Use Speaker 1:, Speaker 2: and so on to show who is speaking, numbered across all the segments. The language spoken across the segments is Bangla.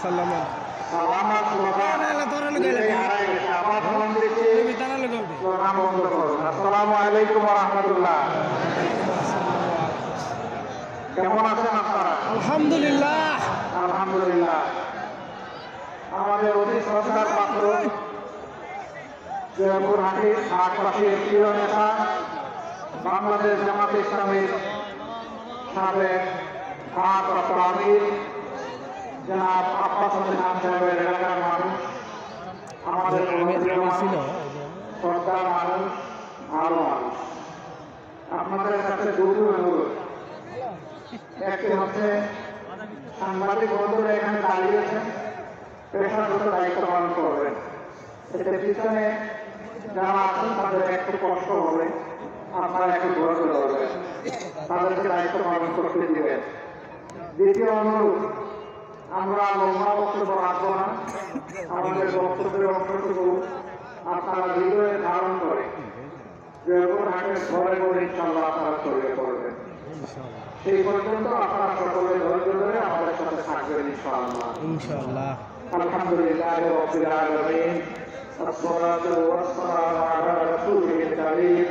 Speaker 1: আসসালামু আলাইকুম ওয়া রাহমাতুল্লাহ। কেমন আছেন আপনারা?
Speaker 2: আলহামদুলিল্লাহ।
Speaker 1: আলহামদুলিল্লাহ। আমাদের অতি শ্রদ্ধার পাত্র জয়পুর হাটবাসীর প্রিয় নেতা, বাংলাদেশ জামাত ইসলামীর সাবেক ভারপ্রাপ্ত আমির জনাব আব্বাস আলী খান সাহেবের এলাকার মানুষ, আমাদের শ্রদ্ধার মানুষ, ভালো মানুষ, আপনাদের কাছে দুটো অনুরোধ। একটি হচ্ছে সাংবাদিক বন্ধুরা এখানে দাঁড়িয়েছেন, পেশাগত দায়িত্ব পালন করবেন। এতে পিছনে যারা আছেন তাদের একটু কষ্ট হবে, আপনারা একটু ধৈর্য ধরবেন, তাদেরকে দায়িত্ব পালন করতে দিবেন। দ্বিতীয় অনুরোধ, আমরা লম্বা বক্তব্য রাখবো না, আমাদের বক্তব্যের অংশটুকু আপনারা হৃদয়ে ধারণ করে জয়পুর হাটের ঘরে ঘরে ইনশাআল্লাহ আপনারা ছড়িয়ে পড়বেন। সেই পর্যন্ত আপনারা সকলে ধৈর্য ধরে আমাদের সাথে থাকবেন ইনশাআল্লাহ। আলহামদুলিল্লাহ রাব্বিল আলামিন, আসসালাতু ওয়াসসালামু আলা রাসূলিল কারীম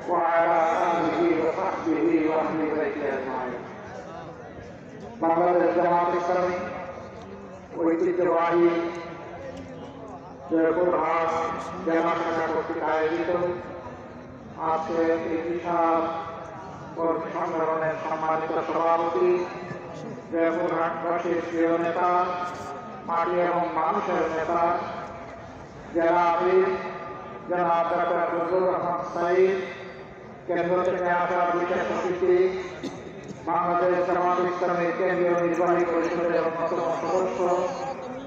Speaker 1: ওয়া আলা আলিহি ওয়া সাহবিহি ওয়া আহলি বাইতি আজমাইন। বাংলাদেশ জামাত ইসলামী ঐতিহ্যবাহী জয়পুর হাট জেলা শাখা কর্তৃক আয়োজিত আজকে এই বিশাল কর্মী সংগঠনের সম্মানিত সভাপতি, জয়পুর হাটবাসীর প্রিয় নেতা, মাটি এবং মানুষের নেতা, জেলা আমির জনাব ডক্টর ফজলুর রহমান সাঈদ, কেন্দ্র থেকে আসা বিশেষ অতিথি, বাংলাদেশ জামাত ইসলামীর কেন্দ্রীয় নির্বাহী পরিষদের অন্যতম সদস্য,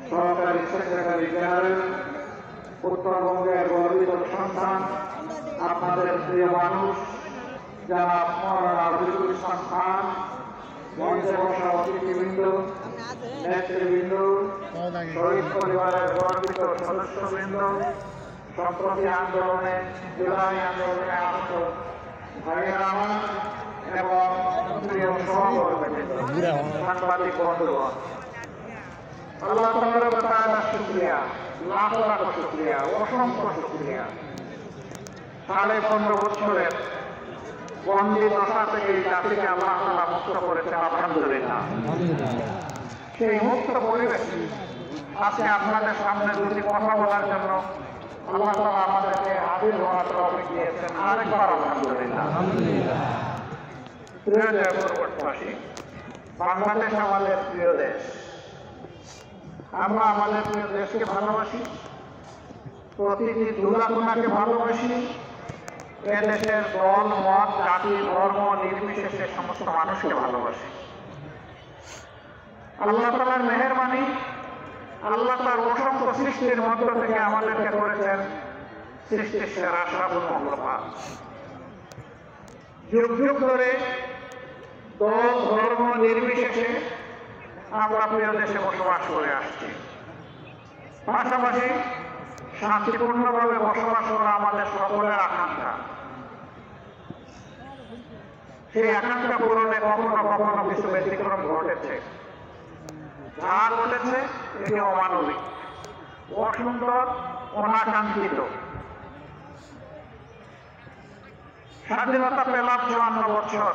Speaker 1: সহকারী সেক্রেটারি জেনারেল, উত্তরবঙ্গের গর্বিত সন্তান, আপনাদের প্রিয় মানুষ জনাব মৌলানা আবদুল ইসলাম খান, মঞ্চে বসা অতিথিবৃন্দ, নেতৃবৃন্দ, শহীদ পরিবারের গর্বিত সদস্যবৃন্দ, সম্প্রতি আন্দোলনে জুলাই আন্দোলনে আহত ভাইয়েরা আমার এবং প্রিয় সহকর্মীবৃন্দ, সাংবাদিক বন্ধুগণ, আল্লাহ তাআলা শুকরিয়া, লাখ লাখ শুকরিয়া, অসংখ্য শুকরিয়া। 15.5 বছরের বন্দী দশা থেকে এই জাতিকে আল্লাহ তাআলা মুক্ত করেছেন, আলহামদুলিল্লাহ। সেই মুক্ত পরিবেশ আজকে আপনাদের সামনে দুটি কথা বলার জন্য আল্লাহ তাআলা আমাদেরকে হাজির হওয়ার তৌফিক দিয়েছেন, আরেকবার আলহামদুলিল্লাহ। প্রিয় জয়পুরবাসী, বাংলাদেশ আমাদের প্রিয় দেশ, আমরা আমাদের প্রিয় দেশকে ভালোবাসি, প্রতিটি দুলাকুনাকে ভালোবাসি, এদেশের দল মত জাতি ধর্ম নির্বিশেষে সমস্ত মানুষকে ভালোবাসি। আল্লাহ তাআলার মেহেরবানি, আল্লাহ তার অসংখ্য সৃষ্টির মধ্য থেকে আমাদেরকে করেছেন সৃষ্টির সেরা শ্রাবণ মঙ্গলবার। যুগ যুগ ধরে দল ধর্ম নির্বিশেষে আমরা প্রিয় দেশে বসবাস করে আসছি। পাশাপাশি শান্তিপূর্ণভাবে বসবাস করা আমাদের সকলের আকাঙ্ক্ষা। সেই আকাঙ্ক্ষা পূরণে কখনো কখনো কিছু ব্যতিক্রম ঘটেছে। যা ঘটেছে এটি অমানবিক, অসুন্দর, অনাকাঙ্ক্ষিত। স্বাধীনতা পেলাম 54 বছর।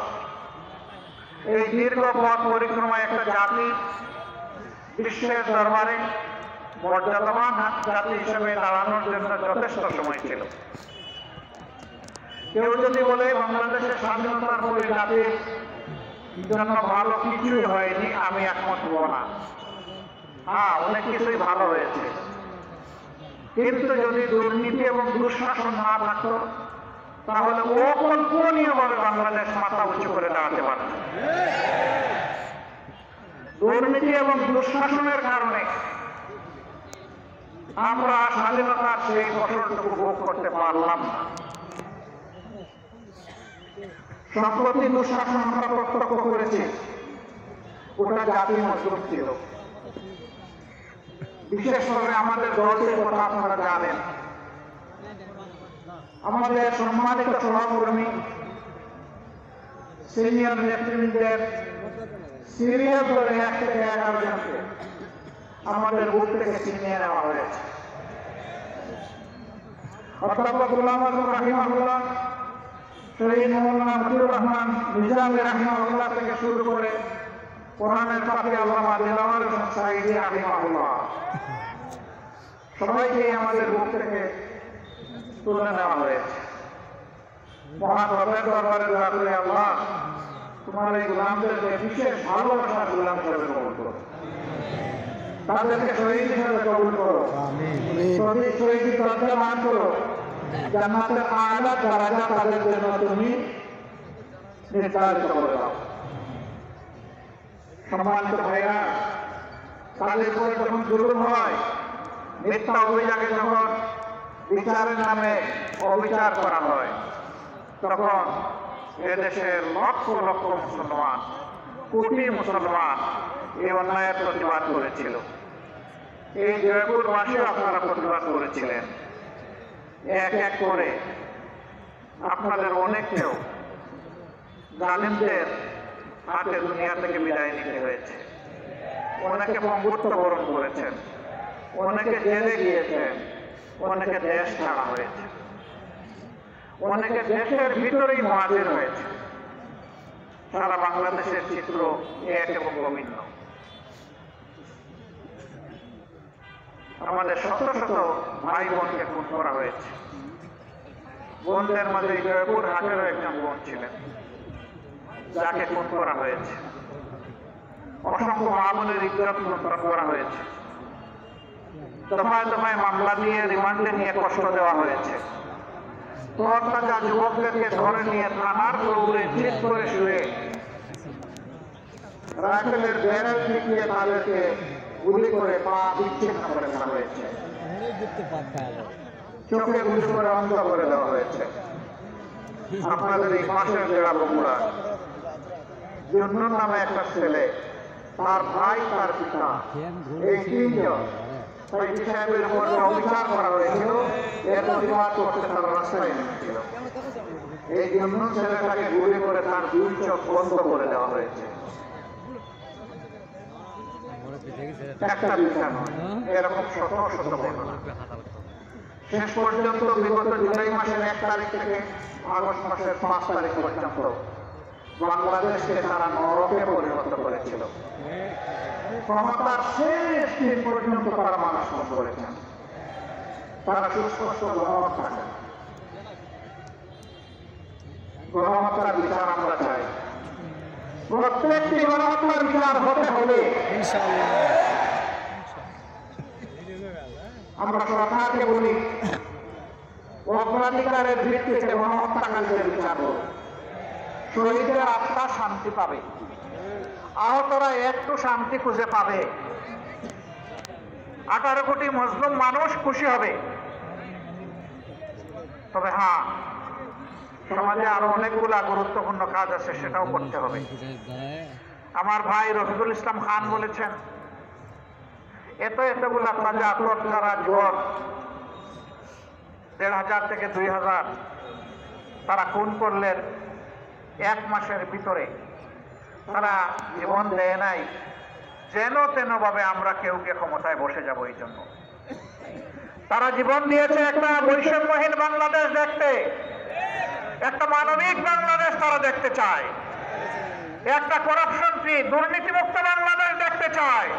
Speaker 1: এই দীর্ঘ পথ পরিক্রমায় একটা জাতি বিশ্বের দরবারে মর্যাদাবান জাতি হিসেবে দাঁড়ানোর জন্য যথেষ্ট সময় ছিল। কেউ যদি বলে বাংলাদেশের স্বাধীনতার পরে জাতির জন্য ভালো কিছুই হয়নি, আমি একমত হব না। হ্যাঁ, অনেক কিছুই ভালো হয়েছে, কিন্তু যদি দুর্নীতি এবং দুঃশাসন না থাকতো তাহলে অকল্পনীয়ভাবে বাংলাদেশ মাথা উঁচু করে দাঁড়াতে পারত। দুর্নীতি এবং দুঃশাসনের কারণে আমরা স্বাধীনতার সেই ফসলটুকু ভোগ করতে পারলাম না। সম্প্রতি দুঃশাসন আমরা প্রত্যক্ষ করেছি, ওটা জাতির মজলুম ছিল। বিশেষ করে আমাদের দলের কথা আপনারা জানেন। আমাদের সম্মানিত সহকর্মী, সিনিয়র নেতৃবৃন্দের সিরিয়াল ধরে 1 থেকে 11 জনকে আমাদের বুক থেকে ছিনিয়ে নেওয়া হয়েছে। অধ্যাপক গোলাম আজম রাহিমাহুল্লাহ, শহীদ মৌলানা মতিউর রহমান নিজামী রাহিমাহুল্লাহ থেকে শুরু করে কোরআনের পাখি আল্লামা দিলওয়ার হোসেন সাঈদী রাহিমাহুল্লাহ, সবাইকে আমাদের বুক থেকে তুলে নেওয়া হয়েছে। মহান রবের দরবারে দোয়া করে, আল্লাহ তোমার এই গোলামদেরকে বিশেষ ভালোবাসার গোলাম হিসেবে কবুল করো, তাদেরকে শহীদ হিসেবে কবুল করো, শহীদ দরজা মান করো, জান্নাতের আলা দরজা তাদের জন্য তুমি নির্ধারিত করে দাও। সম্মানিত ভাইরা, তাদের উপরে যখন জুলুম হয়, মিথ্যা অভিযোগে যখন বিচারের নামে অবিচার করা হয়, তখন এদেশের লক্ষ লক্ষ মুসলমান, কোটি মুসলমান এই অন্যায়ের প্রতিবাদ করেছিল। এই জয়পুর মাসে আপনারা প্রতিবাদ করেছিলেন। এক এক করে আপনাদের অনেককেও জালিমদের হাতে দুনিয়া থেকে বিদায় নিতে হয়েছে। অনেকে পঙ্গুত্ব বরণ করেছেন, অনেকে জেলে গিয়েছেন, অনেকে দেশ ছাড়া হয়েছে, অনেকে দেশের ভিতরেই মুহাজির হয়েছে। সারা বাংলাদেশের চিত্র এক এবং অভিন্ন। আমাদের শত শত ভাই বোনকে খুন করা হয়েছে। বোনদের মাঝে জয়পুর হাটেরও একজন বোন ছিলেন, যাকে খুন করা হয়েছে। অসংখ্য মা বোনের ইজ্জত লুণ্ঠন করা হয়েছে। দফায় দফায় মামলা দিয়ে রিমান্ডে নিয়ে কষ্ট দেওয়া হয়েছে। তরতাজা যুবকদেরকে ধরে নিয়ে থানার দৌড়ে ঠিক করে শুয়ে রাইফেলের ব্যারেল ঠেকিয়ে তাদেরকে গুলি করে পা বিচ্ছিন্ন করে দেওয়া হয়েছে, চোখে গুলি করে অন্ধ করে দেওয়া হয়েছে। আপনাদের এই পাশের জেলা বগুড়া, জুন্নুন নামে একটা ছেলে, তার ভাই, তার পিতা, এই তিনজন সাইদি সাহেবের উপর অবিচার করা হয়েছিল। এর প্রতিবাদ করতে তারা রাস্তায় নেমেছিল। এই জুন্নুন ছেলেটাকে গুলি করে তার দুই চোখ বন্ধ করে দেওয়া হয়েছে। একটা বিষয় নয়, এরকম শত শত ঘটনা। শেষ পর্যন্ত বিগত জুলাই মাসের 1 তারিখ থেকে আগস্ট মাসের 5 তারিখ পর্যন্ত বাংলাদেশকে তারা নরকে পরিণত করেছিল। ক্ষমতার শেষ দিন পর্যন্ত তারা মানুষ খুন করেছেন। তারা সুস্পষ্ট গণহত্যা করেন। গণহত্যার বিচার আমরা চাই। প্রত্যেকটি গণহত্যার বিচার হতে হবে। আমরা সরকারকে বলি, অগ্রাধিকারের ভিত্তিতে গণহত্যাকারীদের বিচার হোক। শহীদের আত্মা শান্তি পাবে, আহতরা একটু শান্তি খুঁজে পাবে, 18 কোটি মুসলিম মানুষ খুশি হবে। তবে হ্যাঁ, সমাজে আরো অনেকগুলা গুরুত্বপূর্ণ কাজ আছে, সেটাও করতে হবে। আমার ভাই রফিকুল ইসলাম খান বলেছেন, এতগুলা তাজা তরতারা যুবক, 1500 থেকে 2000 তারা খুন করলেন 1 মাসের ভিতরে। তারা জীবন দেয় নাই যেন তেন ভাবে আমরা কেউ ক্ষমতায় বসে যাব। এই জন্য তারা জীবন দিয়েছে একটা বৈষম্যহীন বাংলাদেশ দেখতে, একটা মানবিক বাংলাদেশ তারা দেখতে চায়, একটা করাপশন ফ্রি দুর্নীতিমুক্ত বাংলাদেশ দেখতে চায়।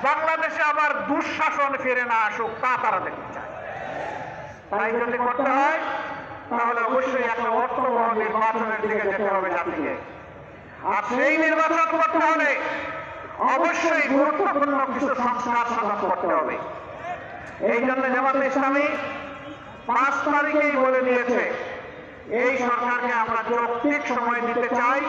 Speaker 1: বাংলাদেশে আবার দুঃশাসন ফিরে না আসুক, তা তারা দেখতে চায়। তাই যদি করতে হয়, তাহলে অবশ্যই একটা অর্থবহ নির্বাচনের দিকে যেতে হবে জাতিকে। আর সেই নির্বাচন করতে হলে অবশ্যই গুরুত্বপূর্ণ কিছু সংস্কার সাধন করতে হবে। এই জন্য জামাতে ইসলামী 5 তারিখেই বলে দিয়েছে, এই সরকারকে আমরা যৌক্তিক সময় দিতে চাই।